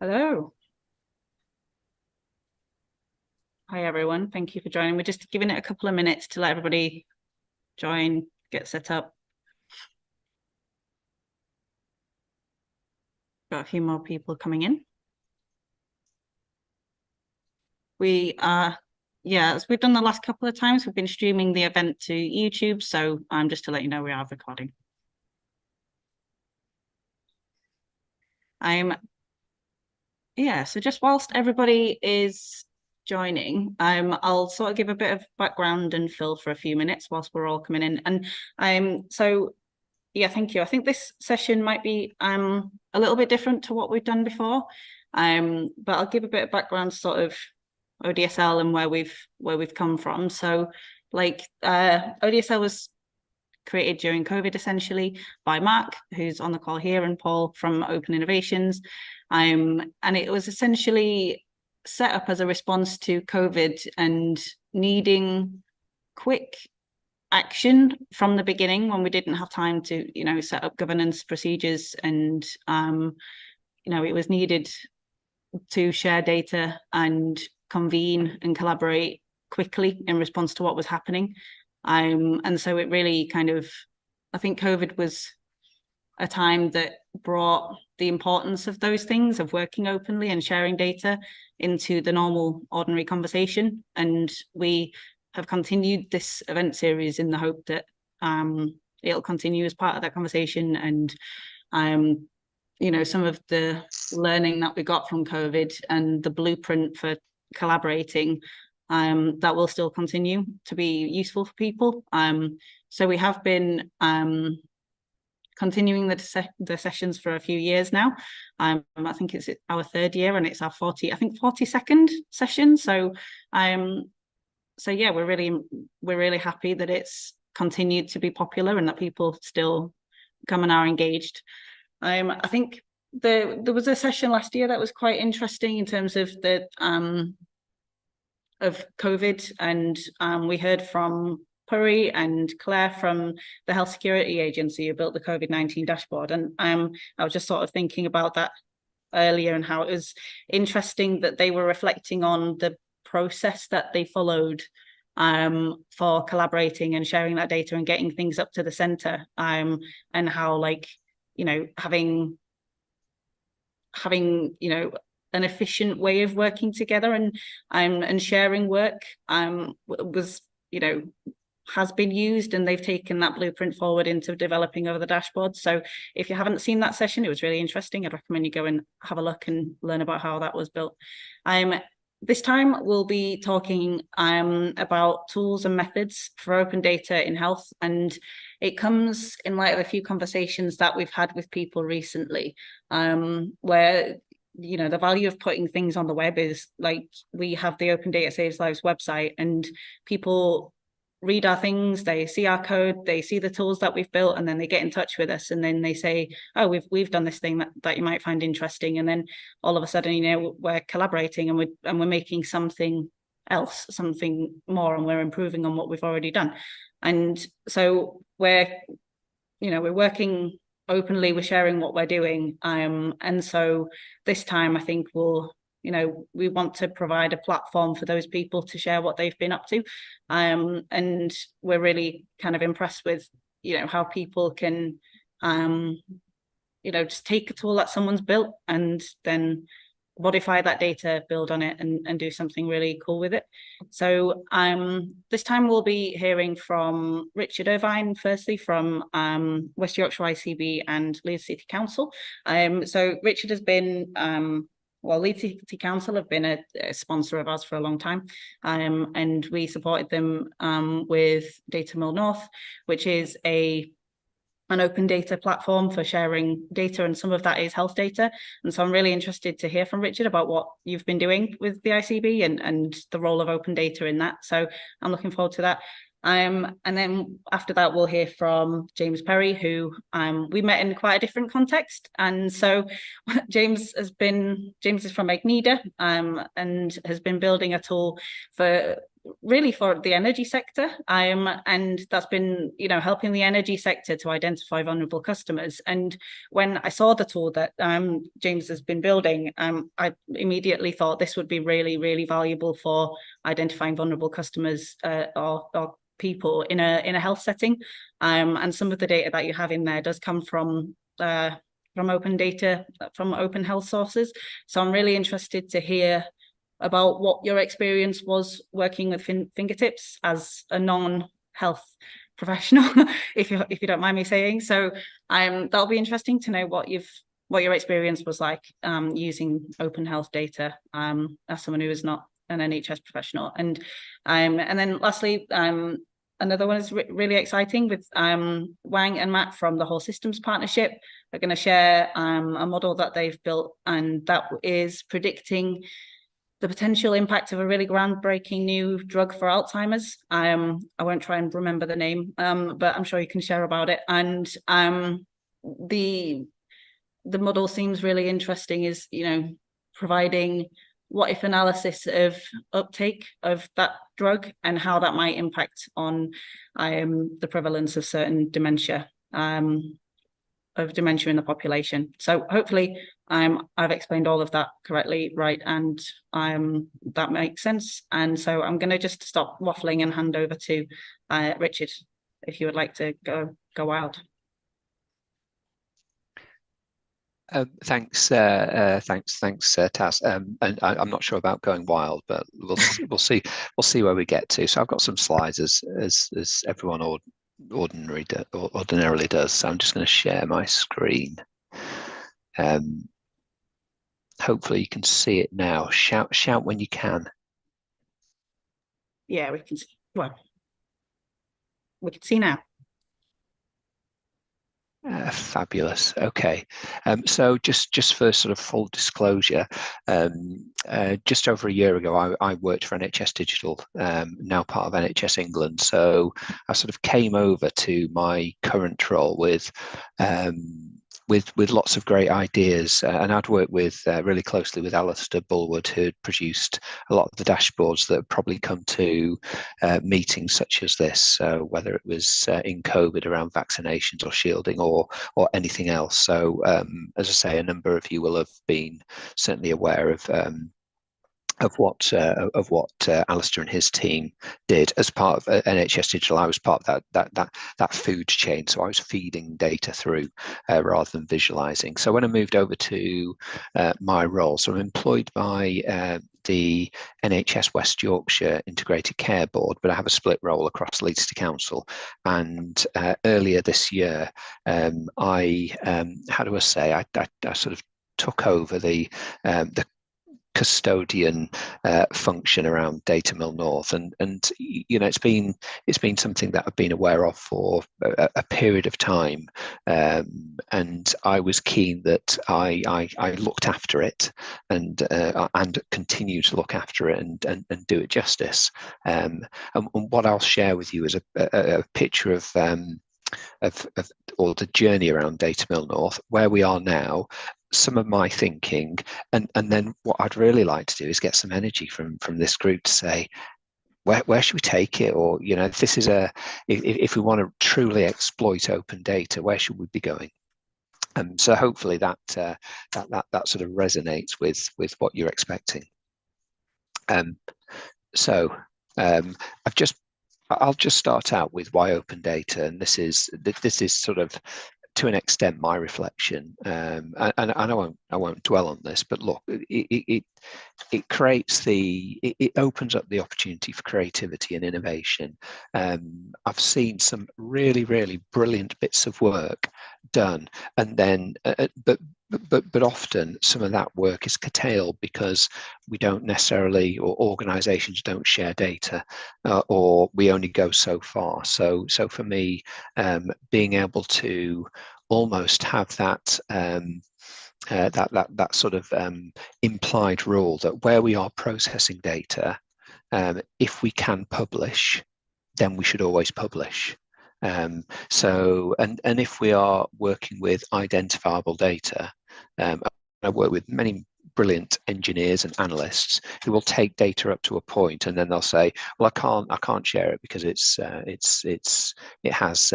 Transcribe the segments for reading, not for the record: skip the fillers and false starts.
Hello. Hi, everyone. Thank you for joining. We're just giving it a couple of minutes to let everybody join, get set up. Got a few more people coming in. As we've done the last couple of times, we've been streaming the event to YouTube. So just to let you know, we are recording. So just whilst everybody is joining, I'll sort of give a bit of background and fill for a few minutes whilst we're all coming in. And thank you. I think this session might be a little bit different to what we've done before. But I'll give a bit of background, sort of ODSL and where we've come from. So ODSL was created during COVID essentially by Mark, who's on the call here, and Paul from Open Innovations. And it was essentially set up as a response to COVID and needing quick action from the beginning when we didn't have time to, set up governance procedures, and it was needed to share data and convene and collaborate quickly in response to what was happening. And so it really I think COVID was a time that brought the importance of those things, of working openly and sharing data, into the normal, ordinary conversation. And we have continued this event series in the hope that it'll continue as part of that conversation. And some of the learning that we got from COVID and the blueprint for collaborating, that will still continue to be useful for people. So we have been continuing the sessions for a few years now. I think it's our third year, and it's our 42nd session. So we're really happy that it's continued to be popular and that people still come and are engaged. I think there was a session last year that was quite interesting in terms of the of COVID, and we heard from Puri and Claire from the Health Security Agency, who built the COVID-19 dashboard. And I was just sort of thinking about that earlier, and how it was interesting that they were reflecting on the process that they followed for collaborating and sharing that data and getting things up to the center, and how having an efficient way of working together and sharing work was has been used, and they've taken that blueprint forward into developing over the dashboard. So if you haven't seen that session, it was really interesting. I'd recommend you go and have a look and learn about how that was built. This time we'll be talking about tools and methods for open data in health, and it comes in light of a few conversations that we've had with people recently, where the value of putting things on the web is, like, we have the Open Data Saves Lives website, and people read our things, they see our code, they see the tools that we've built, and then they get in touch with us, and then they say, oh, we've done this thing that you might find interesting. And then all of a sudden, we're collaborating, and we're making something else, something more, and we're improving on what we've already done. And so we're working openly, we're sharing what we're doing. And so this time, I think we want to provide a platform for those people to share what they've been up to. And we're really kind of impressed with, how people can, just take a tool that someone's built and then modify that data, build on it, and do something really cool with it. So this time we'll be hearing from Richard Irvine, firstly, from West Yorkshire ICB and Leeds City Council. So Richard has been Leeds City Council have been a sponsor of ours for a long time, and we supported them with Data Mill North, which is an open data platform for sharing data, and some of that is health data. And so I'm really interested to hear from Richard about what you've been doing with the ICB and the role of open data in that. So I'm looking forward to that. And then after that, we'll hear from James Perry, who we met in quite a different context. And so James is from Egnida, and has been building a tool for really for the energy sector. And that's been, helping the energy sector to identify vulnerable customers. And when I saw the tool that James has been building, I immediately thought this would be really, really valuable for identifying vulnerable customers or people in a health setting. And some of the data that you have in there does come from open data, from open health sources. So I'm really interested to hear about what your experience was working with fingertips as a non-health professional, if you don't mind me saying. So that'll be interesting to know what your experience was like using open health data as someone who is not an NHS professional. And then lastly, another one is really exciting with Wang and Matt from the Whole Systems Partnership. They're going to share a model that they've built, and that is predicting the potential impact of a really groundbreaking new drug for Alzheimer's. I won't try and remember the name, but I'm sure you can share about it. And the model seems really interesting, is, providing what if analysis of uptake of that drug and how that might impact on the prevalence of certain dementia. Of dementia in the population. So hopefully I've explained all of that correctly, right, and that makes sense. And so I'm going to just stop waffling and hand over to Richard, if you would like to go wild. Thanks, Taz. And I'm not sure about going wild, but we'll see where we get to. So I've got some slides as everyone ordinarily does. So I'm just going to share my screen. Hopefully you can see it now. Shout when you can. Yeah, we can see. Well, we can see now. Fabulous. Okay, so just for sort of full disclosure, just over a year ago, I worked for NHS Digital, now part of NHS England. So I sort of came over to my current role with lots of great ideas, and I'd worked with really closely with Alistair Bulwood, who had produced a lot of the dashboards that have probably come to meetings such as this, so whether it was in COVID around vaccinations or shielding or anything else. So as I say, a number of you will have been certainly aware of what Alistair and his team did as part of NHS Digital. I was part of that food chain, so I was feeding data through rather than visualizing. So when I moved over to my role, so I'm employed by the NHS West Yorkshire Integrated Care Board, but I have a split role across Leeds City Council. And earlier this year, I sort of took over the custodian function around Data Mill North, and it's been something that I've been aware of for a period of time, and I was keen that I looked after it and continue to look after it and do it justice. And what I'll share with you is a picture of or the journey around Data Mill North, where we are now, some of my thinking, and then what I'd really like to do is get some energy from this group to say, where should we take it? Or, if this is if we want to truly exploit open data, where should we be going? So hopefully that sort of resonates with what you're expecting. I'll just start out with why open data, and this is sort of, to an extent, my reflection, and I won't dwell on this, but look, it opens up the opportunity for creativity and innovation. I've seen some really, really brilliant bits of work done, and then but often some of that work is curtailed because we don't necessarily, or organizations don't share data, or we only go so far. So for me, being able to almost have that that sort of implied rule that where we are processing data, if we can publish, then we should always publish. And if we are working with identifiable data, I work with many brilliant engineers and analysts who will take data up to a point, and then they'll say, well, I can't share it because it has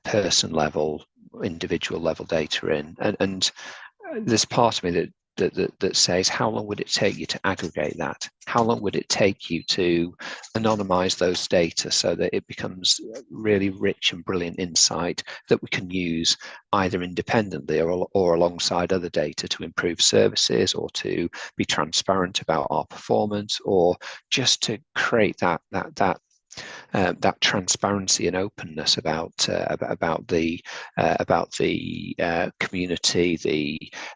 person level, individual level data in, and there's part of me that says, how long would it take you to aggregate that? How long would it take you to anonymize those data so that it becomes really rich and brilliant insight that we can use either independently or alongside other data to improve services, or to be transparent about our performance, or just to create that transparency and openness about the community,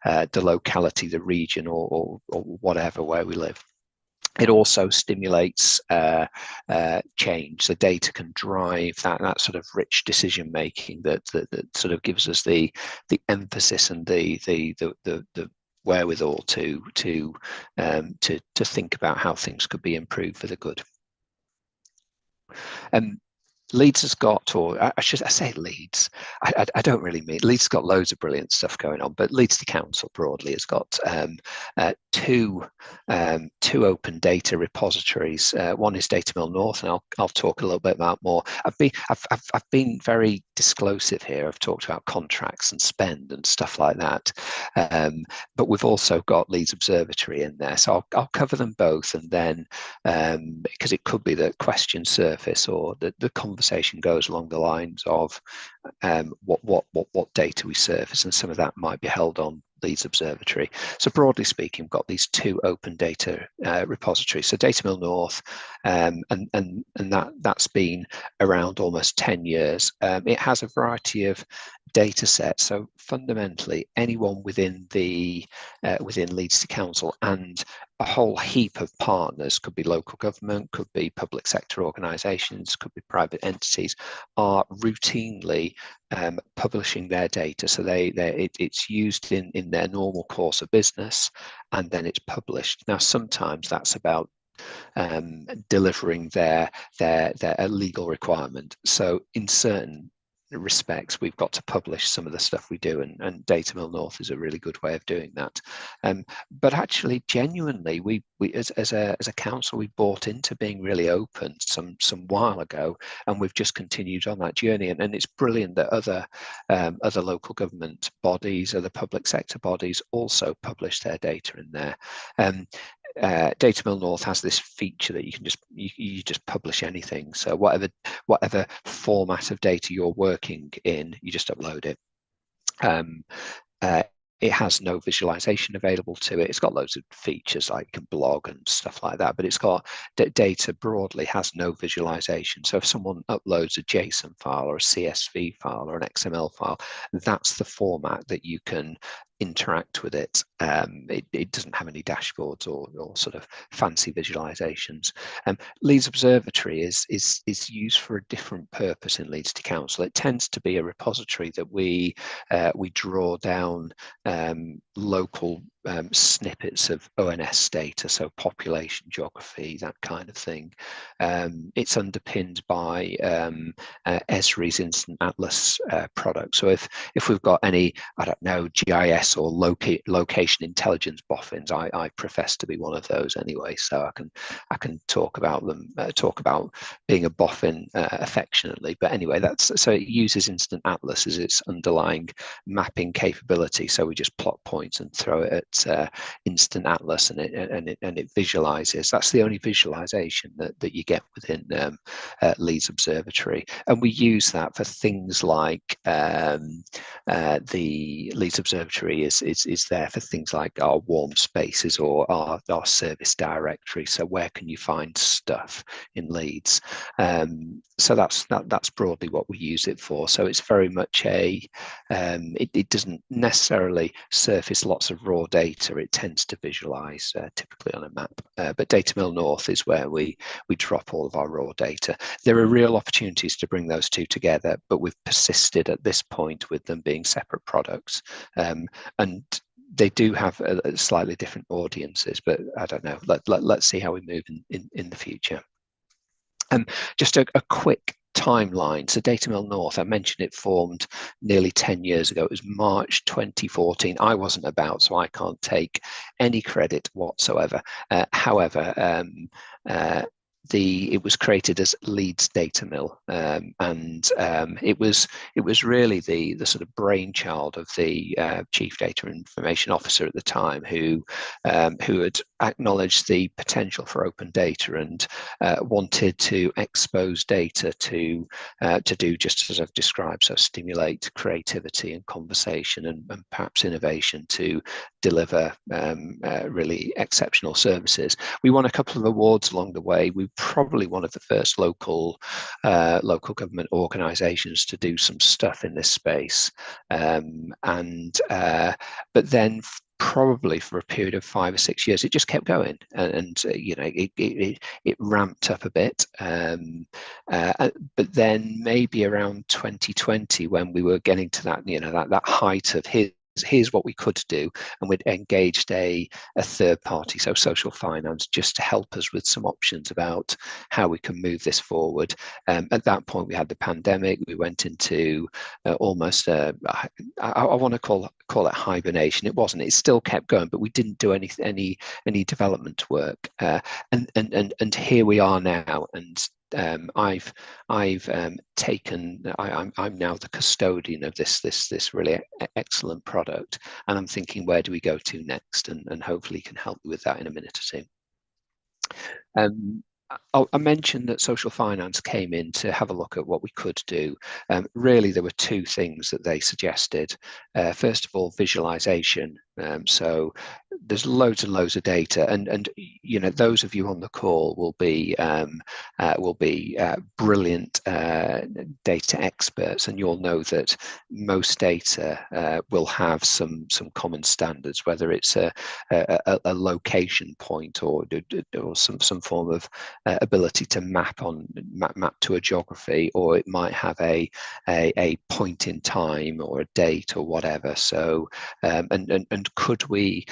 the locality, the region, or whatever, where we live. It also stimulates change. The data can drive that sort of rich decision making that sort of gives us the emphasis and the wherewithal to think about how things could be improved for the good. Leeds has got, or I say Leeds, I don't really mean, Leeds has got loads of brilliant stuff going on, but Leeds City Council broadly has got two open data repositories. One is Data Mill North, and I'll talk a little bit about more. I've been very disclosive here. I've talked about contracts and spend and stuff like that, but we've also got Leeds Observatory in there, so I'll cover them both, and then because it could be that questions surface, or the conversation goes along the lines of what data we surface, and some of that might be held on Leeds Observatory. So broadly speaking, we've got these two open data repositories. So Data Mill North, and that's been around almost 10 years. It has a variety of data sets. So fundamentally, anyone within Leeds City Council and a whole heap of partners, could be local government, could be public sector organisations, could be private entities, are routinely publishing their data. So it's used in their normal course of business, and then it's published. Now, sometimes that's about delivering their legal requirement. So in certain respects, we've got to publish some of the stuff we do, and Data Mill North is a really good way of doing that. But actually, genuinely, we as a council, we bought into being really open some while ago, and we've just continued on that journey. And it's brilliant that other local government bodies, other public sector bodies, also publish their data in there. Data Mill North has this feature that you just publish anything. So whatever format of data you're working in, you just upload it. It has no visualization available to it. It's got loads of features like you can blog and stuff like that, but it's got data broadly has no visualization. So if someone uploads a JSON file or a CSV file or an XML file, that's the format that you can interact with it. It doesn't have any dashboards or sort of fancy visualizations. Leeds Observatory is used for a different purpose in Leeds City Council. It tends to be a repository that we draw down local snippets of ONS data, so population, geography, that kind of thing. It's underpinned by Esri's Instant Atlas product. So if we've got any, I don't know, GIS or location intelligence boffins, I profess to be one of those anyway, so I can talk about them, talk about being a boffin affectionately. But anyway, so it uses Instant Atlas as its underlying mapping capability. So we just plot points and throw it at Instant Atlas, and it visualizes. That's the only visualization that you get within Leeds Observatory, and we use that for things like the Leeds Observatory is there for things like our warm spaces or our service directory. So where can you find stuff in Leeds? So that's broadly what we use it for. So it's very much it doesn't necessarily surface lots of raw data. It tends to visualize typically on a map. But Data Mill North is where we drop all of our raw data. There are real opportunities to bring those two together, but we've persisted at this point with them being separate products. And they do have slightly different audiences, but I don't know. Let's see how we move in the future. Just a quick timeline. So Data Mill North, I mentioned it formed nearly 10 years ago. It was March 2014. I wasn't about, so I can't take any credit whatsoever. However, it was created as Leeds Data Mill, and it was really the sort of brainchild of the Chief Data Information Officer at the time, who had acknowledged the potential for open data and wanted to expose data to do just as I've described, so stimulate creativity and conversation and perhaps innovation to deliver really exceptional services. We won a couple of awards along the way. We probably one of the first local government organisations to do some stuff in this space, but then probably for a period of 5 or 6 years, it just kept going, and it ramped up a bit. But then maybe around 2020, when we were getting to that, that height of here's what we could do, and we'd engaged a third party, so Social Finance, just to help us with some options about how we can move this forward. At that point, we had the pandemic. We went into almost I want to call it hibernation. It wasn't. It still kept going, but we didn't do any development work. And here we are now, and I'm now the custodian of this really excellent product, and I'm thinking, where do we go to next? And hopefully you can help me with that in a minute or two. I mentioned that Social Finance came in to have a look at what we could do. Really, there were two things that they suggested. First of all, visualization. So there's loads and loads of data, and those of you on the call will be brilliant data experts, and you'll know that most data will have some common standards, whether it's a location point or some form of ability to map to a geography, or it might have a point in time or a date or whatever. So and could we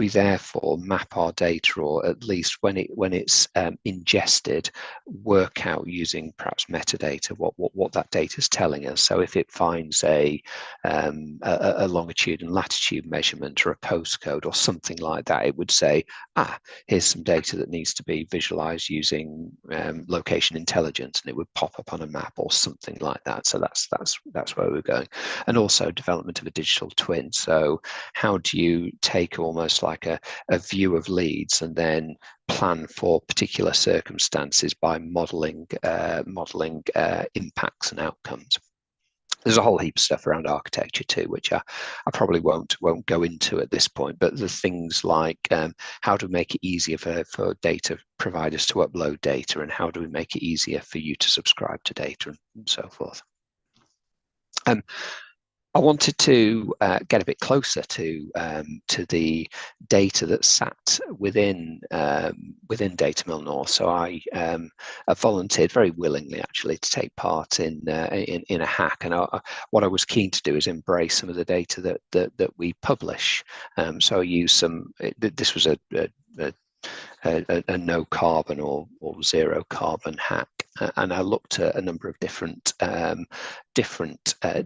therefore map our data, or at least when it's ingested, work out using perhaps metadata what that data is telling us. So if it finds a longitude and latitude measurement or a postcode or something like that, it would say, here's some data that needs to be visualized using location intelligence, and it would pop up on a map or something like that. So that's where we're going. And also development of a digital twin. So how do you take almost like a view of Leeds and then plan for particular circumstances by modeling impacts and outcomes? There's a whole heap of stuff around architecture too, which I probably won't go into at this point. But the things like how to make it easier for data providers to upload data, and how do we make it easier for you to subscribe to data, and so forth. I wanted to get a bit closer to the data that sat within Data Mill North. So I volunteered very willingly, actually, to take part in a hack. And what I was keen to do is embrace some of the data that we publish. So I used some. This was a no carbon or zero carbon hack, and I looked at a number of different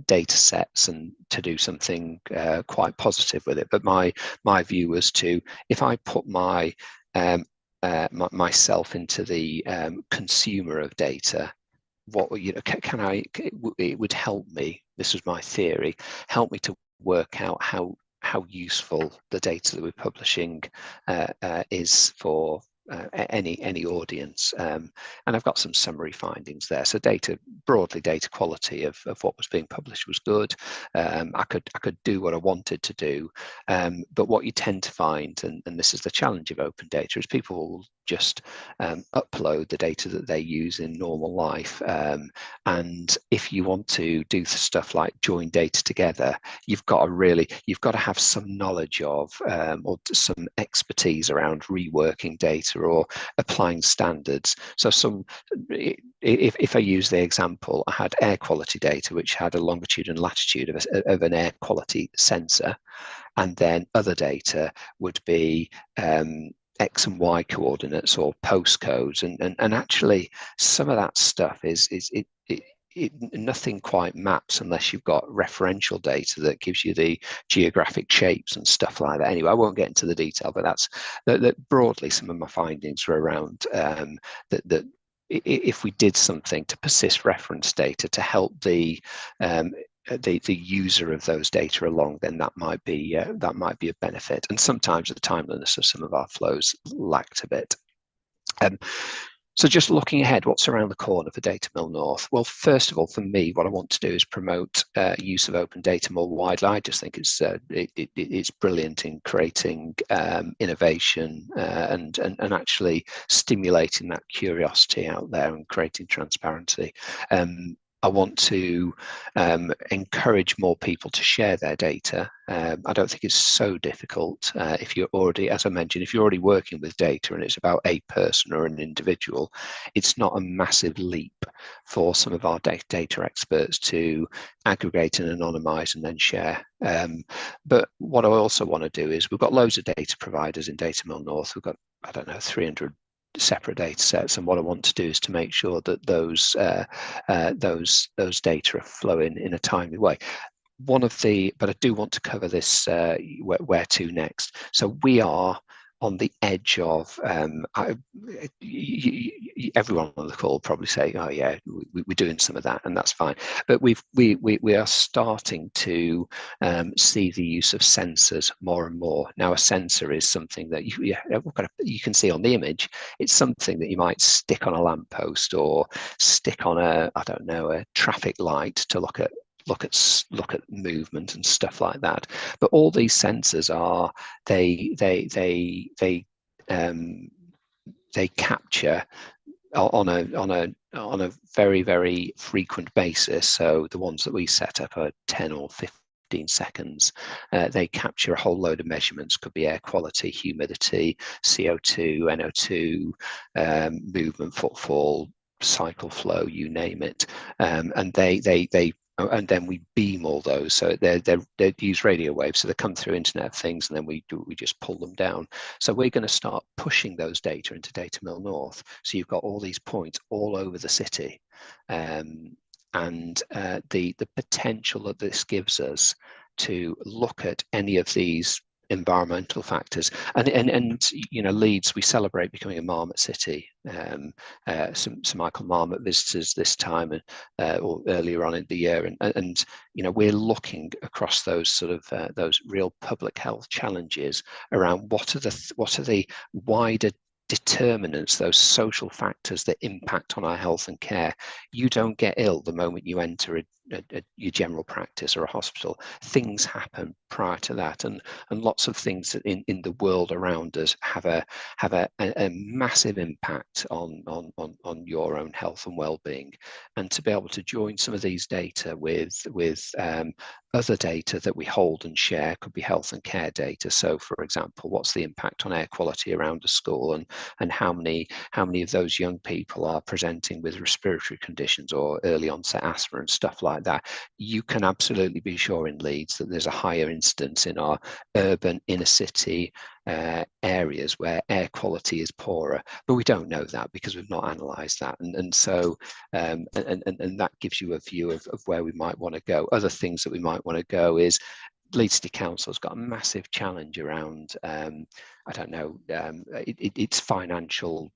data sets and to do something quite positive with it. But my view was if I put myself into the consumer of data, it would help me. This was my theory. Help me to work out how useful the data that we're publishing is for any audience, and I've got some summary findings there. So broadly data quality of what was being published was good. I could do what I wanted to do, but what you tend to find, and this is the challenge of open data, is people will just upload the data that they use in normal life, and if you want to do stuff like join data together, you've got to have some knowledge of or some expertise around reworking data or applying standards. So if I use the example, I had air quality data which had a longitude and latitude of an air quality sensor, and then other data would be X and Y coordinates or postcodes, and actually some of that stuff nothing quite maps unless you've got referential data that gives you the geographic shapes and stuff like that. Anyway, I won't get into the detail, but that's that broadly some of my findings were around that if we did something to persist reference data to help the user of those data along, then that might be a benefit. And sometimes the timeliness of some of our flows lacked a bit. So just looking ahead, what's around the corner for Data Mill North? Well, first of all, for me, what I want to do is promote use of open data more widely. I just think it's brilliant in creating innovation and actually stimulating that curiosity out there and creating transparency. I want to encourage more people to share their data. I don't think it's so difficult if you're already, as I mentioned, if you're already working with data and it's about a person or an individual, it's not a massive leap for some of our data experts to aggregate and anonymize and then share. But what I also want to do is we've got loads of data providers in Data Mill North. We've got, I don't know, 300 separate data sets, and what I want to do is to make sure that those data are flowing in a timely way. But I do want to cover this where to next. So we are on the edge of everyone on the call will probably say, oh yeah, we're doing some of that, and that's fine, but we are starting to see the use of sensors more and more. Now a sensor is something that you can see on the image. It's something that you might stick on a lamppost or stick on I don't know, a traffic light to look at movement and stuff like that. But all these sensors are they capture on a very, very frequent basis. So the ones that we set up are 10 or 15 seconds. They capture a whole load of measurements. Could be air quality, humidity, CO2, NO2, movement, footfall, cycle flow, you name it. And and then we beam all those. So they use radio waves, so they come through Internet of Things, and then we just pull them down. So we're going to start pushing those data into Data Mill North. So you've got all these points all over the city, and the potential that this gives us to look at any of these environmental factors, and Leeds, we celebrate becoming a marmot city. Some Michael Marmot visitors this time or earlier on in the year, and we're looking across those sort of those real public health challenges around what are the wider determinants, those social factors that impact on our health and care. You don't get ill the moment you enter your general practice or a hospital. Things happen prior to that, and lots of things in the world around us have a massive impact on your own health and well-being. And to be able to join some of these data with other data that we hold and share, could be health and care data. So for example, what's the impact on air quality around a school, and how many of those young people are presenting with respiratory conditions or early onset asthma and stuff like that. You can absolutely be sure in Leeds that there's a higher incidence in our urban inner city areas where air quality is poorer, but we don't know that because we've not analysed that, and so that gives you a view of where we might want to go. Other things that we might want to go is Leeds City Council's got a massive challenge around I don't know, its financial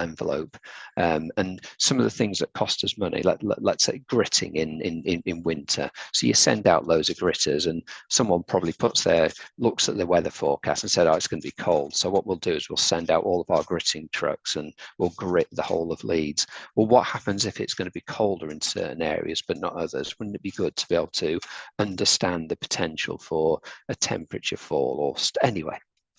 envelope, and some of the things that cost us money. Let's say gritting in winter. So you send out loads of gritters, and someone probably looks at the weather forecast and said, "Oh, it's going to be cold." So what we'll do is we'll send out all of our gritting trucks, and we'll grit the whole of Leeds. Well, what happens if it's going to be colder in certain areas but not others? Wouldn't it be good to be able to understand the potential for a temperature fall? Or anyway,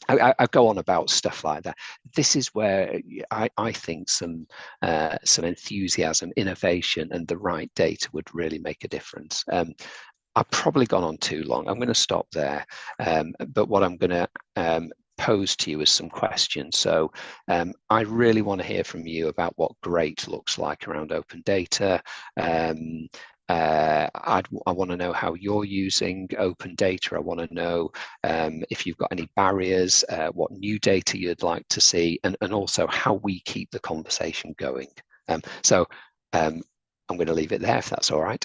I go on about stuff like that. This is where I think some enthusiasm, innovation, and the right data would really make a difference. I've probably gone on too long. I'm going to stop there. But what I'm going to pose to you is some questions. So I really want to hear from you about what great looks like around open data. I want to know how you're using open data. I want to know if you've got any barriers, what new data you'd like to see, and also how we keep the conversation going. So I'm going to leave it there if that's all right.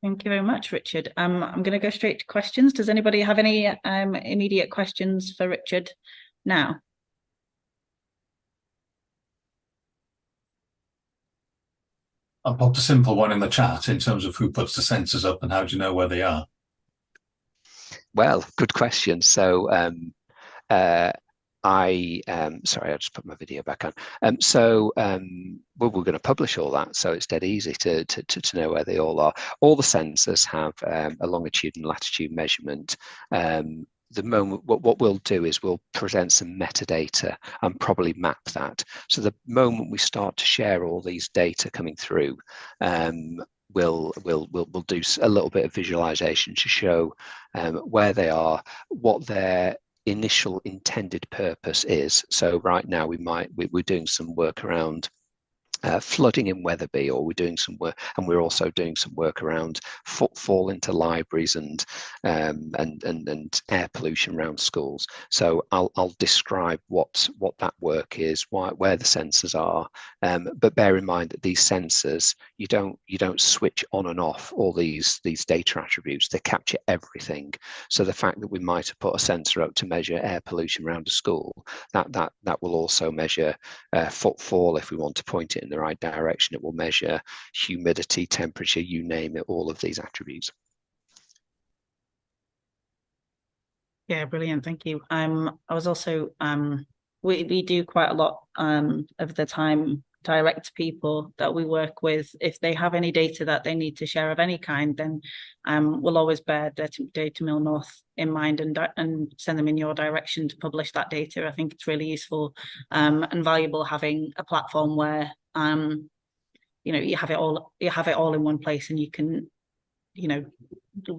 Thank you very much, Richard. I'm going to go straight to questions. Does anybody have any immediate questions for Richard now? I popped a simple one in the chat in terms of who puts the sensors up and how do you know where they are? Well, good question. So sorry, I'll just put my video back on. We're going to publish all that, so it's dead easy to know where they all are. All the sensors have a longitude and latitude measurement. The moment what we'll do is we'll present some metadata and probably map that. So the moment we start to share all these data coming through, we'll do a little bit of visualization to show where they are, what their initial intended purpose is. So right now we're doing some work around flooding in Wetherby, or we're doing some work, and we're also doing some work around footfall into libraries and air pollution around schools. So I'll describe what that work is, where the sensors are, but bear in mind that these sensors, you don't switch on and off all these data attributes. They capture everything. So the fact that we might have put a sensor up to measure air pollution around a school, that will also measure footfall if we want to point it in the right direction. It will measure humidity, temperature, you name it, all of these attributes. Yeah, brilliant. Thank you. I was also we do quite a lot of the time direct people that we work with. If they have any data that they need to share of any kind, then we'll always bear Data Mill North in mind and send them in your direction to publish that data. I think it's really useful and valuable having a platform where you have it all in one place, and you can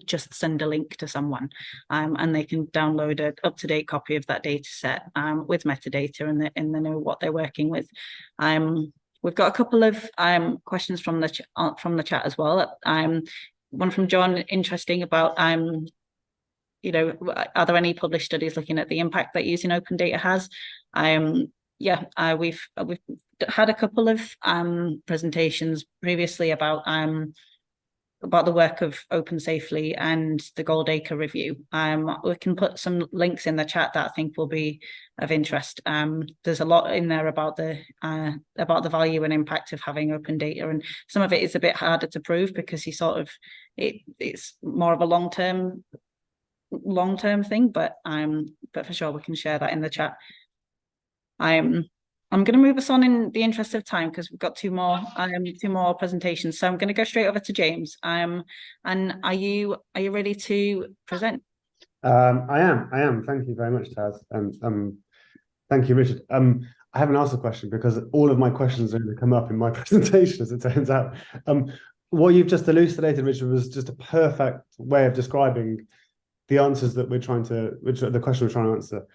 just send a link to someone and they can download an up-to-date copy of that data set with metadata, and they know what they're working with. We've got a couple of questions from the chat as well. One from John, interesting about are there any published studies looking at the impact that using open data has? We've had a couple of presentations previously about the work of Open Safely and the Goldacre review. We can put some links in the chat that I think will be of interest. There's a lot in there about the value and impact of having open data, and some of it is a bit harder to prove because it's more of a long-term thing, but for sure we can share that in the chat. I'm going to move us on in the interest of time because we've got two more presentations. So I'm going to go straight over to James. And are you ready to present? I am. Thank you very much, Taz. Thank you, Richard. I haven't asked a question because all of my questions are going to come up in my presentation, as it turns out. What you've just elucidated, Richard, was just a perfect way of describing the answers that the question we're trying to answer.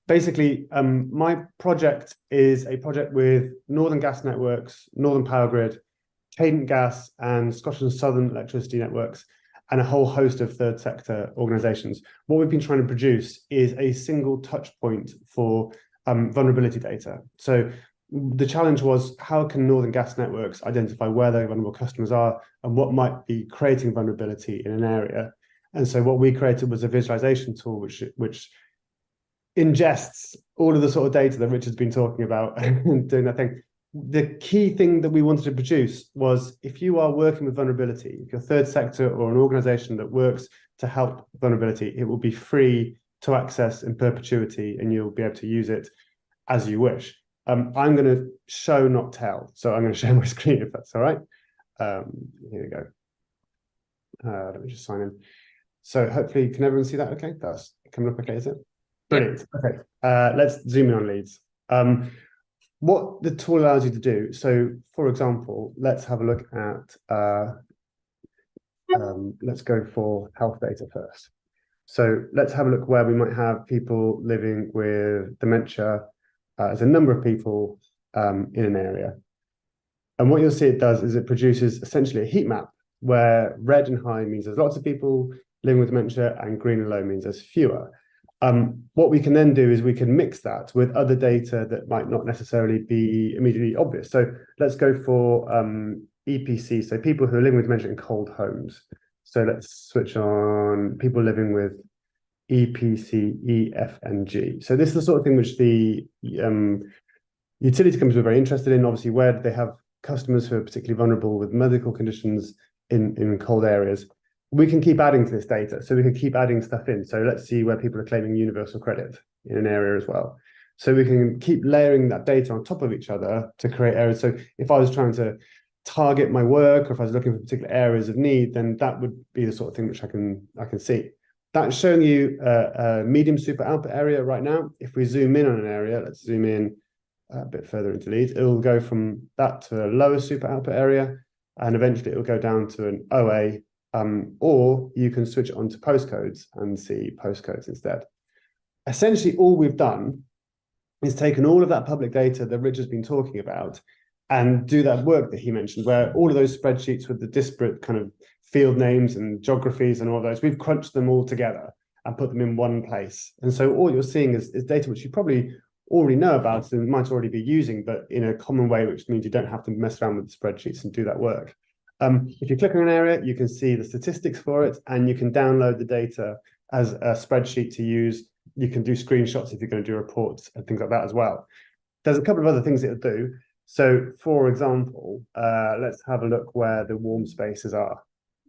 Basically, my project is a project with Northern Gas Networks, Northern Power Grid, Cadent Gas, and Scottish and Southern Electricity Networks, and a whole host of third sector organisations. What we've been trying to produce is a single touch point for vulnerability data. So the challenge was, how can Northern Gas Networks identify where their vulnerable customers are and what might be creating vulnerability in an area? And so what we created was a visualization tool which ingests all of the sort of data that Richard's been talking about and doing that thing. The key thing that we wanted to produce was, if you are working with vulnerability, if you're third sector or an organization that works to help vulnerability, it will be free to access in perpetuity and you'll be able to use it as you wish. I'm going to show, not tell. So I'm going to share my screen if that's all right. Here we go. Let me just sign in. So hopefully, can everyone see that okay? That's coming up okay, is it? Brilliant. Okay, let's zoom in on leads. What the tool allows you to do, so for example, let's have a look at, let's go for health data first. So let's have a look where we might have people living with dementia as a number of people in an area. And what you'll see it does is it produces essentially a heat map where red and high means there's lots of people living with dementia, and green and low means there's fewer. What we can then do is we can mix that with other data that might not necessarily be immediately obvious. So let's go for EPC, so people who are living with dementia in cold homes. So let's switch on people living with EPC, E, F, and G. So this is the sort of thing which the utility companies are very interested in. Obviously, where they have customers who are particularly vulnerable with medical conditions in cold areas, we can keep adding to this data. So we can keep adding stuff in. So let's see where people are claiming universal credit in an area as well. So we can keep layering that data on top of each other to create areas. So if I was trying to target my work, or if I was looking for particular areas of need, then that would be the sort of thing which I can see. That's showing you a medium super output area right now. If we zoom in on an area, let's zoom in a bit further into Leeds, it will go from that to a lower super output area, and eventually it will go down to an OA, or you can switch on to postcodes and see postcodes instead. Essentially, all we've done is taken all of that public data that Richard's been talking about and do that work that he mentioned, where all of those spreadsheets with the disparate kind of field names and geographies and all those, we've crunched them all together and put them in one place. And so all you're seeing is data which you probably already know about and might already be using, but in a common way, which means you don't have to mess around with the spreadsheets and do that work. If you click on an area, you can see the statistics for it, and you can download the data as a spreadsheet to use. You can do screenshots if you're going to do reports and things like that as well. There's a couple of other things it'll do. So, for example, let's have a look where the warm spaces are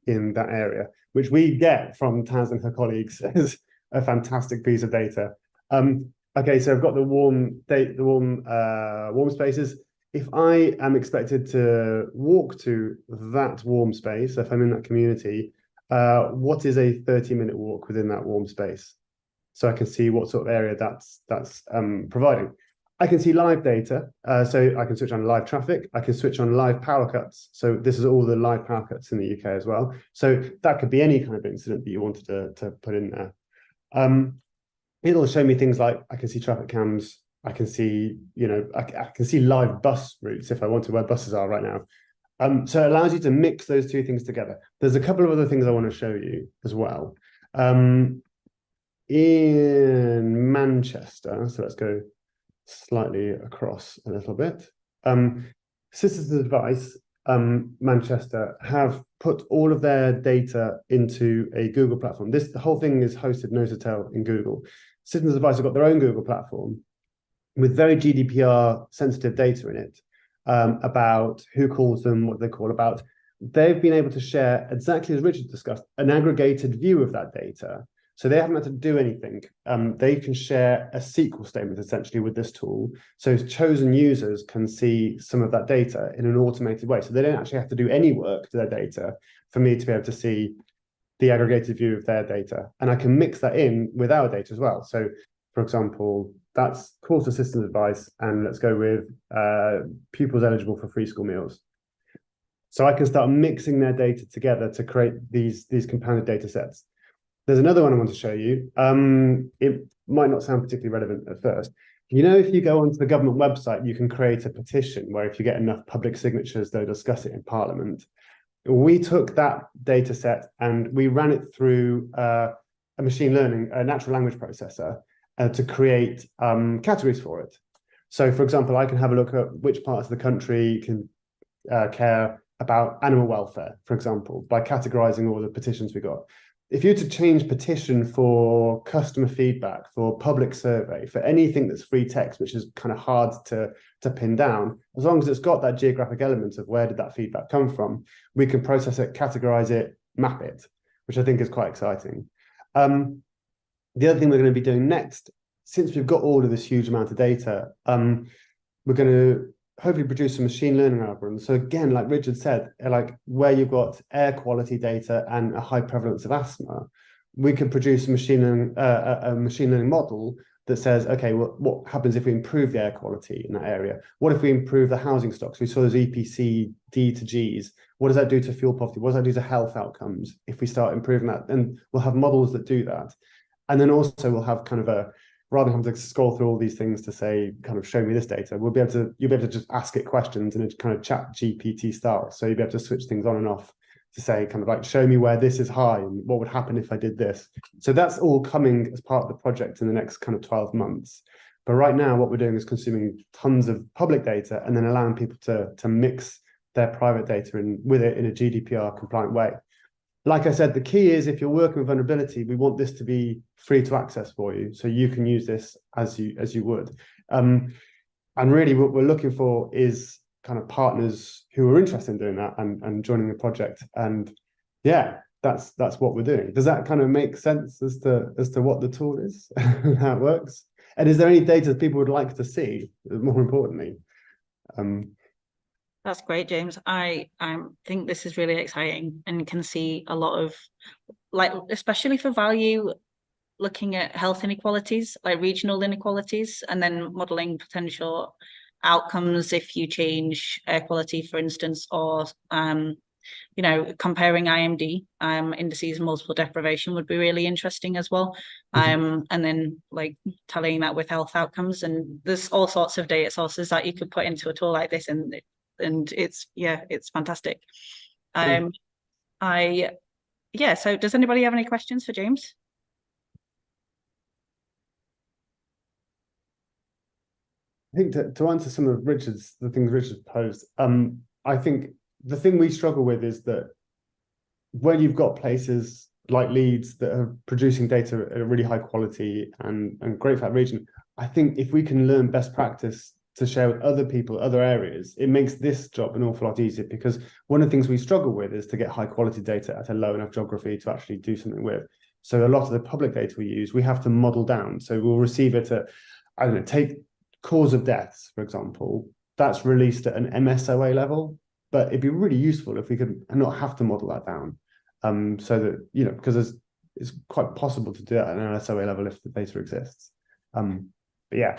in that area, which we get from Taz and her colleagues as a fantastic piece of data. Okay, so I've got the warm spaces. If I am expected to walk to that warm space, if I'm in that community, what is a 30-minute walk within that warm space? So I can see what sort of area that's providing. I can see live data, so I can switch on live traffic. I can switch on live power cuts. So this is all the live power cuts in the UK as well. So that could be any kind of incident that you wanted to put in there. It'll show me things like I can see traffic cams. I can see, I can see live bus routes if I want to, where buses are right now. So it allows you to mix those two things together. There's a couple of other things I want to show you as well. In Manchester, so let's go slightly across a little bit. Citizens Advice, Manchester, have put all of their data into a Google platform. The whole thing is hosted nose to tail in Google. Citizens Advice have got their own Google platform with very GDPR sensitive data in it, about who calls them, what they call about. They've been able to share, exactly as Richard discussed, an aggregated view of that data. So they haven't had to do anything. They can share a SQL statement essentially with this tool. So chosen users can see some of that data in an automated way. So they don't actually have to do any work to their data for me to be able to see the aggregated view of their data. And I can mix that in with our data as well. So for example, that's course assistance advice, and let's go with pupils eligible for free school meals. So I can start mixing their data together to create these compounded data sets. There's another one I want to show you. It might not sound particularly relevant at first. If you go onto the government website, you can create a petition where if you get enough public signatures, they'll discuss it in Parliament. We took that data set and we ran it through a machine learning, a natural language processor, to create categories for it. So, for example, I can have a look at which parts of the country can care about animal welfare, for example, by categorizing all the petitions we got. If you were to change petition for customer feedback, for public survey, for anything that's free text, which is kind of hard to pin down, as long as it's got that geographic element of where did that feedback come from, we can process it, categorize it, map it, which I think is quite exciting. The other thing we're going to be doing next, since we've got all of this huge amount of data, we're going to hopefully produce some machine learning algorithms. So again, like Richard said, like where you've got air quality data and a high prevalence of asthma, we can produce a machine learning model that says, okay, well, what happens if we improve the air quality in that area? What if we improve the housing stocks? We saw those EPC D to Gs. What does that do to fuel poverty? What does that do to health outcomes if we start improving that? And we'll have models that do that. And then also we'll have kind of a rather than having to scroll through all these things to say, kind of show me this data, you'll be able to just ask it questions in a kind of chat GPT style. So you'll be able to switch things on and off to say, kind of like, show me where this is high and what would happen if I did this. So that's all coming as part of the project in the next kind of 12 months. But right now, what we're doing is consuming tons of public data and then allowing people to mix their private data with it in a GDPR compliant way. Like I said, the key is if you're working with vulnerability, we want this to be free to access for you, so you can use this as you would. And really, what we're looking for is kind of partners who are interested in doing that and joining the project. And yeah, that's what we're doing. Does that kind of make sense as to what the tool is, and how it works? And is there any data that people would like to see? More importantly. That's great, James. I think this is really exciting and can see a lot of, like, especially for value, looking at health inequalities, like regional inequalities, and then modeling potential outcomes if you change air quality, for instance, or you know, comparing IMD indices multiple deprivation would be really interesting as well. And then like tallying that with health outcomes, and there's all sorts of data sources that you could put into a tool like this, and it's fantastic. So does anybody have any questions for James? I think to answer some of the things Richard posed, I think the thing we struggle with is that when you've got places like Leeds that are producing data at a really high quality and great for that region, I think if we can learn best practice to share with other people, other areas, it makes this job an awful lot easier, because one of the things we struggle with is to get high quality data at a low enough geography to actually do something with. So a lot of the public data we use, we have to model down. So we'll receive it at, I don't know, take cause of deaths, for example, that's released at an MSOA level, but it'd be really useful if we could not have to model that down. So that, you know, because it's quite possible to do that at an MSOA level if the data exists. But yeah,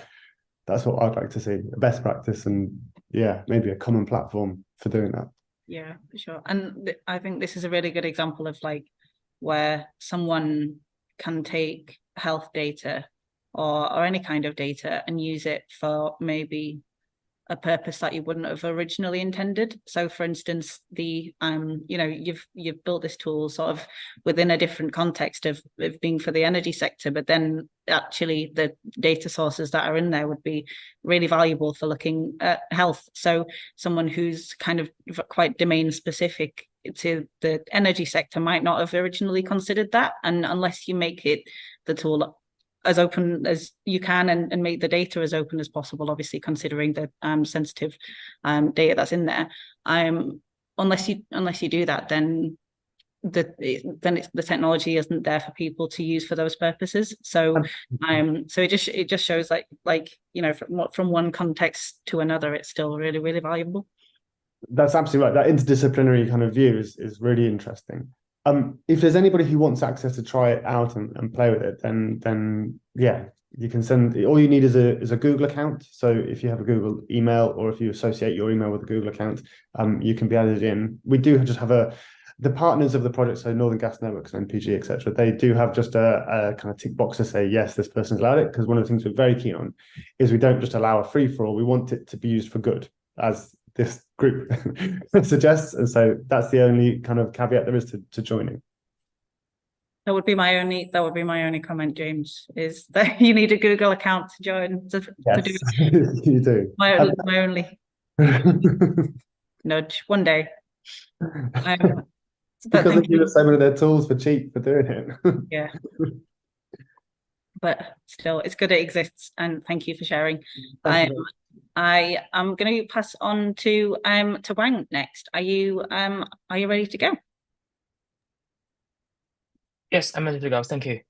that's what I'd like to see, a best practice, and yeah, maybe a common platform for doing that. Yeah, for sure. And I think this is a really good example of like where someone can take health data or any kind of data and use it for maybe a purpose that you wouldn't have originally intended. So for instance, the you know, you've built this tool sort of within a different context of being for the energy sector, but then actually the data sources that are in there would be really valuable for looking at health. So someone who's kind of quite domain specific to the energy sector might not have originally considered that, and unless you make it the tool as open as you can and make the data as open as possible, obviously considering the sensitive data that's in there. Unless you do that, then the technology isn't there for people to use for those purposes. So so it just shows like you know, from one context to another, it's still really, really valuable. That's absolutely right. That interdisciplinary kind of view is really interesting. If there's anybody who wants access to try it out and play with it, then yeah, you can send. All you need is a Google account. So if you have a Google email, or if you associate your email with a Google account, you can be added in. We do just have the partners of the project, so Northern Gas Networks and NPG, etc. They do have just a kind of tick box to say yes, this person's allowed it, because one of the things we're very keen on is we don't just allow a free for all. We want it to be used for good, as this group suggests, and so that's the only kind of caveat there is to joining. That would be my only comment, James, is that you need a Google account to join to do it. You do. My only nudge one day. Because they give us so many of their tools for cheap for doing it. Yeah. But still, it's good it exists, and thank you for sharing. I am going to pass on to Wang next. Are you ready to go? Yes, I'm ready to go. Thank you.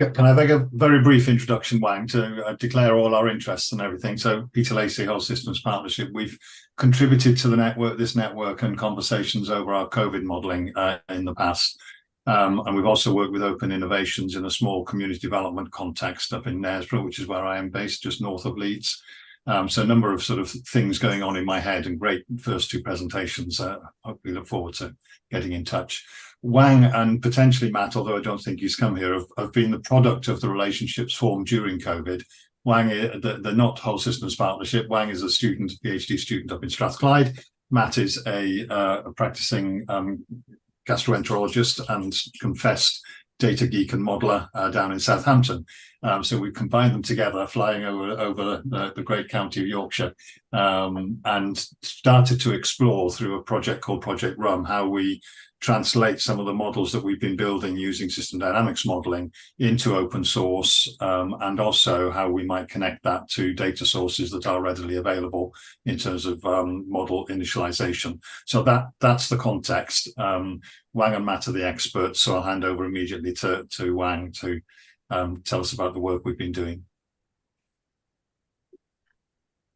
Can I make a very brief introduction, Wang, to declare all our interests and everything? So Peter Lacey, Health Systems Partnership, we've contributed to this network and conversations over our COVID modelling in the past. And we've also worked with Open Innovations in a small community development context up in Knaresborough, which is where I am based, just north of Leeds. So a number of sort of things going on in my head, and great first two presentations. Hope we look forward to getting in touch. Wang and potentially Matt, although I don't think he's come here, have been the product of the relationships formed during COVID. Wang, the Not Whole Systems Partnership, Wang is a student, PhD student up in Strathclyde. Matt is a practicing gastroenterologist and confessed data geek and modeler down in Southampton. So we combined them together, flying over the great county of Yorkshire, and started to explore through a project called Project RUM how we translate some of the models that we've been building using system dynamics modeling into open source, and also how we might connect that to data sources that are readily available in terms of model initialization. So that's the context. Wang and Matt are the experts, so I'll hand over immediately to Wang to tell us about the work we've been doing.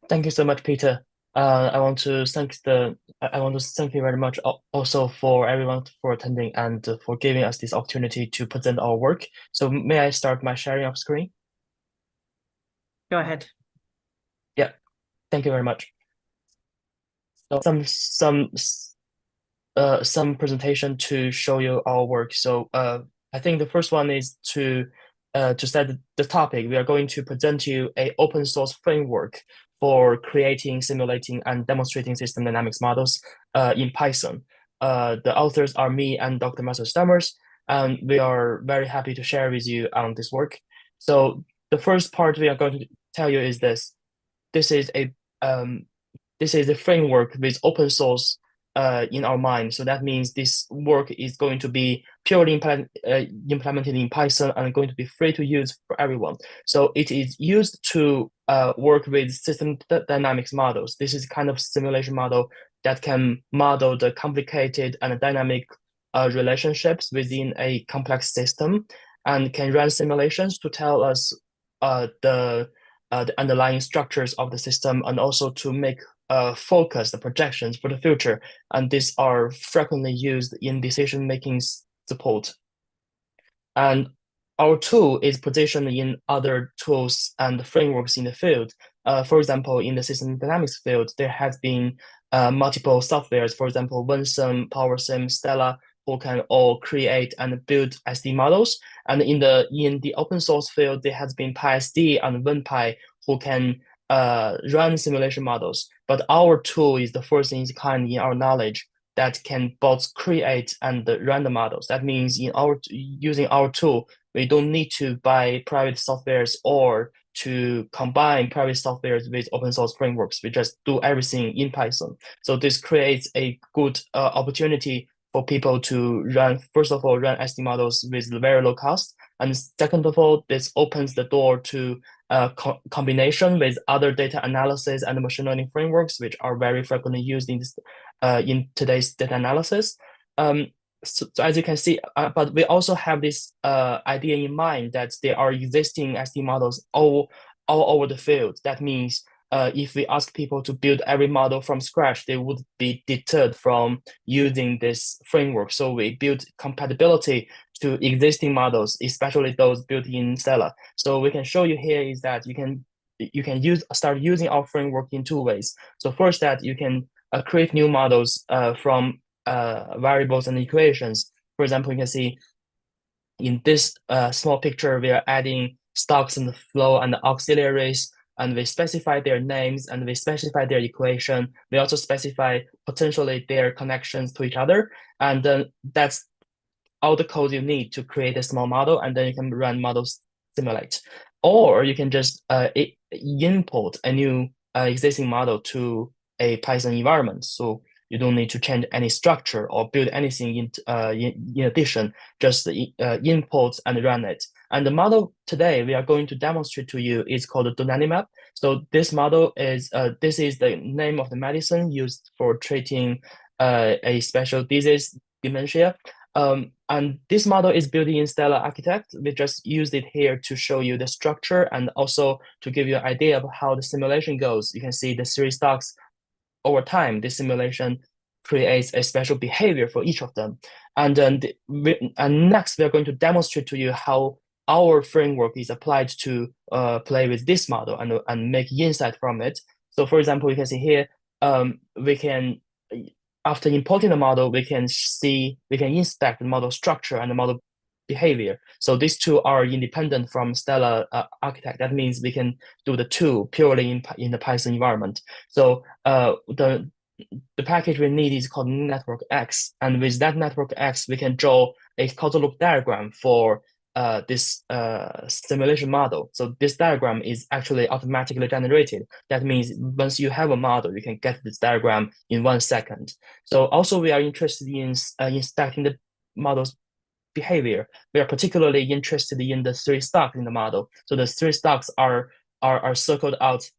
Thank you so much, Peter. I want to thank you very much also for everyone for attending and for giving us this opportunity to present our work. So may I start my sharing of screen? Go ahead. Yeah, thank you very much. So some presentation to show you our work. So I think the first one is to set the topic. We are going to present you an open source framework for creating, simulating, and demonstrating system dynamics models in Python. The authors are me and Dr. Marcel Stammers, and we are very happy to share with you on this work. So the first part we are going to tell you is this. This is a framework with open source in our mind. So that means this work is going to be purely implemented in Python and going to be free to use for everyone. So it is used to work with system dynamics models. This is kind of simulation model that can model the complicated and dynamic relationships within a complex system, and can run simulations to tell us the underlying structures of the system, and also to make focus the projections for the future. And these are frequently used in decision-making support. And our tool is positioned in other tools and frameworks in the field. For example, in the system dynamics field, there has been multiple softwares, for example, Winsome, PowerSim, Stella, who can all create and build SD models. And in the open source field, there has been PySD and WinPy, who can run simulation models. But our tool is the first in its kind in our knowledge that can both create and run the models. That means using our tool, we don't need to buy private softwares or to combine private softwares with open source frameworks. We just do everything in Python. So this creates a good opportunity for people to run, first of all, run SD models with very low cost. And second of all, this opens the door to combination with other data analysis and machine learning frameworks, which are very frequently used in today's data analysis. So as you can see, but we also have this idea in mind that there are existing SD models all over the field. That means if we ask people to build every model from scratch, they would be deterred from using this framework. So we build compatibility to existing models, especially those built in Stella. So we can show you here is that you can start using our framework in two ways. So first, that you can create new models from variables and equations. For example, you can see in this small picture, we are adding stocks and the flow and the auxiliaries, and we specify their names and we specify their equation. We also specify potentially their connections to each other. And then that's all the code you need to create a small model, and then you can run models simulate. Or you can just import a new existing model to a Python environment. So you don't need to change any structure or build anything in addition, just import and run it. And the model today we are going to demonstrate to you is called donanemab. So this model is, this is the name of the medicine used for treating a special disease, dementia. And this model is built in Stella Architect. We just used it here to show you the structure and also to give you an idea of how the simulation goes. You can see the three stocks over time. This simulation creates a special behavior for each of them. And then next, we are going to demonstrate to you how our framework is applied to play with this model and make insight from it. So for example, you can see here, we can, after importing the model, we can inspect the model structure and the model behavior. So these two are independent from Stella architect. That means we can do the two purely in the Python environment. So the package we need is called Network X, and with that Network X, we can draw a causal loop diagram for this simulation model. So this diagram is actually automatically generated. That means once you have a model, you can get this diagram in 1 second. So also we are interested in inspecting the model's behavior. We are particularly interested in the 3 stocks in the model. So the 3 stocks are circled out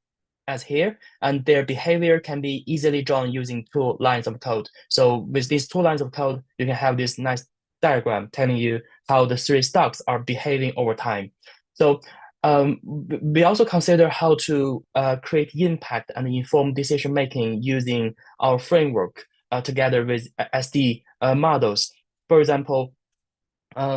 as here, and their behavior can be easily drawn using 2 lines of code. So with these 2 lines of code, you can have this nice diagram telling you how the 3 stocks are behaving over time. So we also consider how to create impact and inform decision making using our framework together with SD models. For example,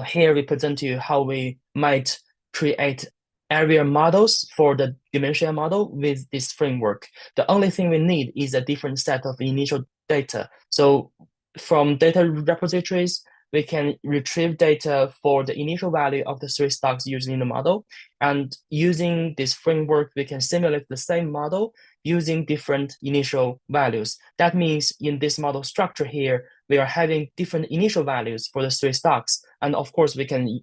here we present to you how we might create area models for the dimensional model with this framework. The only thing we need is a different set of initial data. So from data repositories, we can retrieve data for the initial value of the 3 stocks used in the model. And using this framework, we can simulate the same model using different initial values. That means in this model structure here, we are having different initial values for the 3 stocks. And of course, we can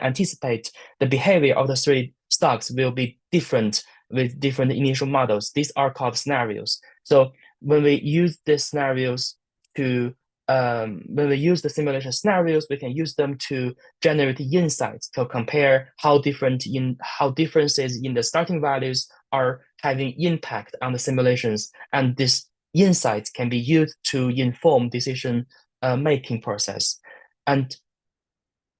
anticipate the behavior of the 3 stocks will be different with different initial models. These are called scenarios. So when we use the scenarios when we use the simulation scenarios, we can use them to generate insights to compare how differences in the starting values are having impact on the simulations, and this insights can be used to inform decision making process. And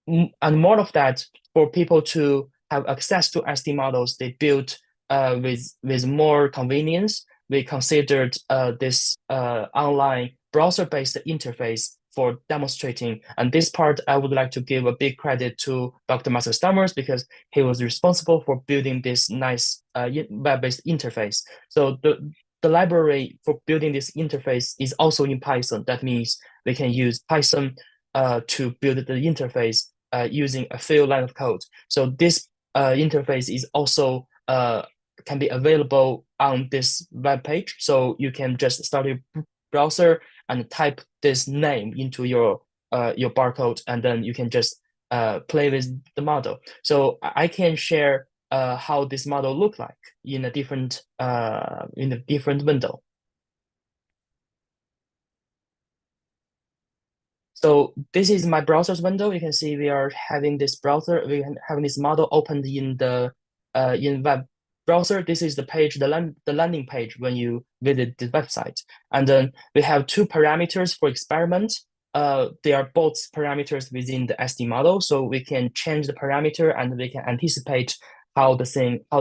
more of that, for people to have access to SD models they built with more convenience, we considered this online browser-based interface for demonstrating. And this part, I would like to give a big credit to Dr. Marcel Stammers, because he was responsible for building this nice web-based interface. So the library for building this interface is also in Python. That means we can use Python to build the interface using a few lines of code. So this interface is also can be available on this web page. So you can just start a browser and type this name into your barcode, and then you can just play with the model. So I can share how this model look like in a different window. So this is my browser's window. You can see we are having this model opened in the in web browser. This is the page, the landing page when you visit the website. And then we have 2 parameters for experiment. They are both parameters within the SD model, so we can change the parameter and we can anticipate how the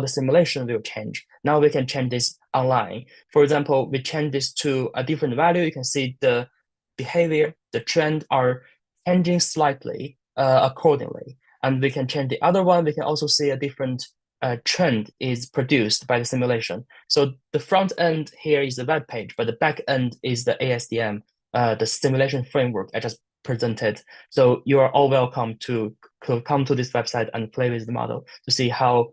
simulation will change. Now we can change this online. For example, we change this to a different value. You can see the behavior, the trend are changing slightly accordingly. And we can change the other one. We can also see a different trend is produced by the simulation. So the front end here is the web page, but the back end is the ASDM, the simulation framework I just presented. So you are all welcome to come to this website and play with the model to see how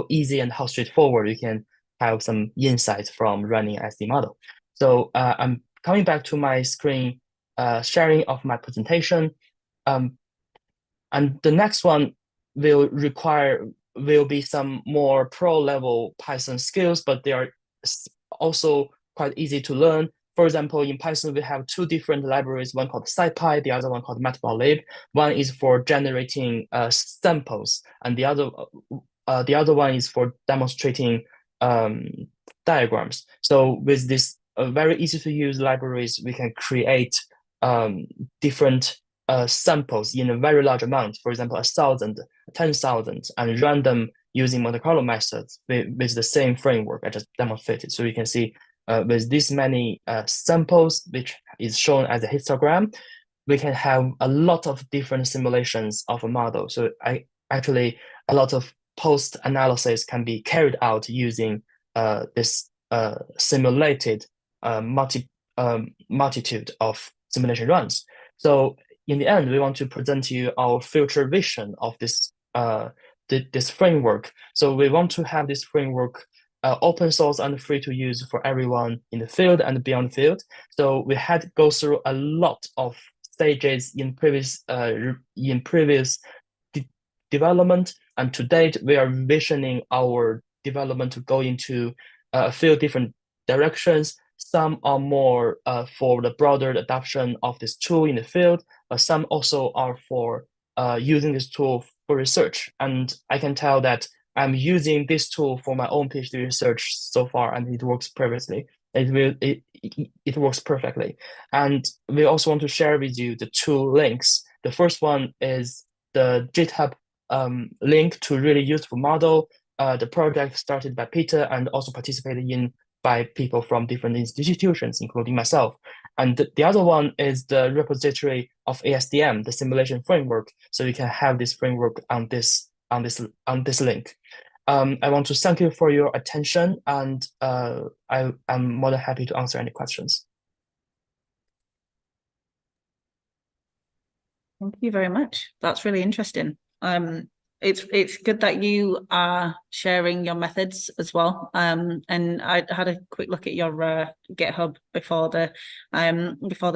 easy and how straightforward you can have some insights from running SD model. So I'm coming back to my screen, sharing of my presentation. And the next one will be some more pro level Python skills, but they are also quite easy to learn. For example, in Python, we have 2 different libraries, one called SciPy, the other one called matplotlib. One is for generating samples, and the other one is for demonstrating diagrams. So with this very easy to use libraries, we can create different samples in a very large amount, for example, 1,000, 10,000, and run them using Monte Carlo methods with the same framework I just demonstrated. So you can see with this many samples, which is shown as a histogram, we can have a lot of different simulations of a model. So actually a lot of post analysis can be carried out using this simulated multitude of simulation runs. So in the end, we want to present to you our future vision of this this framework. So we want to have this framework open source and free to use for everyone in the field and beyond the field. So we had to go through a lot of stages in previous development, and to date we are envisioning our development to go into a few different directions. Some are more for the broader adoption of this tool in the field, but some also are for using this tool for research. And I can tell that I'm using this tool for my own PhD research so far, and it works perfectly. It works perfectly. And we also want to share with you the two links. The first one is the GitHub link to really useful model. The project started by Peter and also participated in by people from different institutions, including myself. And the other one is the repository of ASDM, the simulation framework. So you can have this framework on this link. I want to thank you for your attention, and I'm more than happy to answer any questions. Thank you very much. That's really interesting. It's good that you are sharing your methods as well. And I had a quick look at your GitHub before the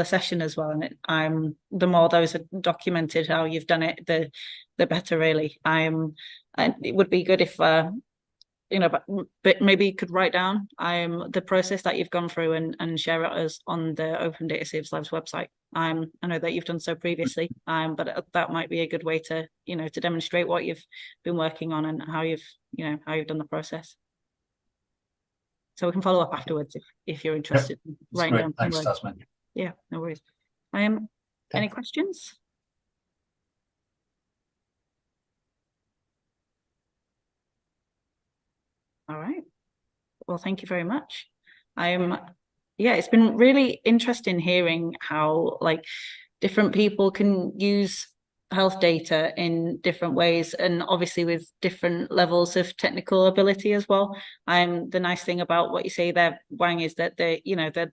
session as well. And the more those are documented how you've done it, the better really. And it would be good if but maybe you could write down the process that you've gone through and share it as on the Open Data Saves Lives website. I know that you've done so previously, but that might be a good way to to demonstrate what you've been working on and how you've done the process. So we can follow up afterwards if you're interested. Yep. In writing down. Thanks, Tasman. Yeah, no worries. Any questions? All right. Well, thank you very much. Yeah, it's been really interesting hearing how different people can use health data in different ways, and obviously with different levels of technical ability as well. The nice thing about what you say there, Wang, is that the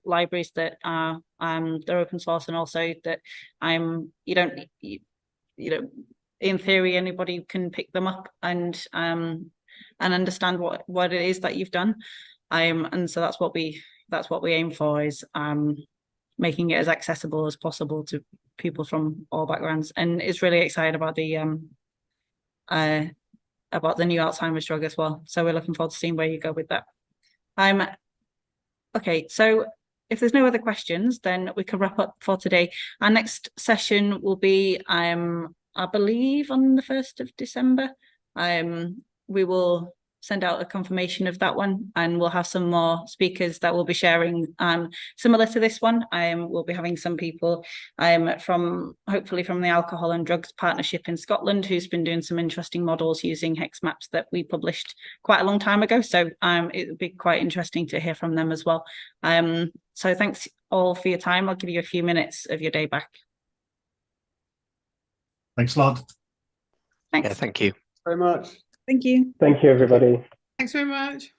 libraries that are they're open source, and also that in theory anybody can pick them up and understand what it is that you've done. And so that's what we aim for, is making it as accessible as possible to people from all backgrounds. And it's really excited about the new Alzheimer's drug as well. So we're looking forward to seeing where you go with that. Okay, so if there's no other questions, then we can wrap up for today. Our next session will be, I believe, on the 1st of December. We will send out a confirmation of that one, and we'll have some more speakers that will be sharing similar to this one. We'll be having some people hopefully from the Alcohol and Drugs Partnership in Scotland, who's been doing some interesting models using hex maps that we published quite a long time ago. So it would be quite interesting to hear from them as well. So thanks all for your time. I'll give you a few minutes of your day back. Thanks a lot. Thanks. Yeah, thank you Very much. Thank you. Thank you, everybody. Thanks very much.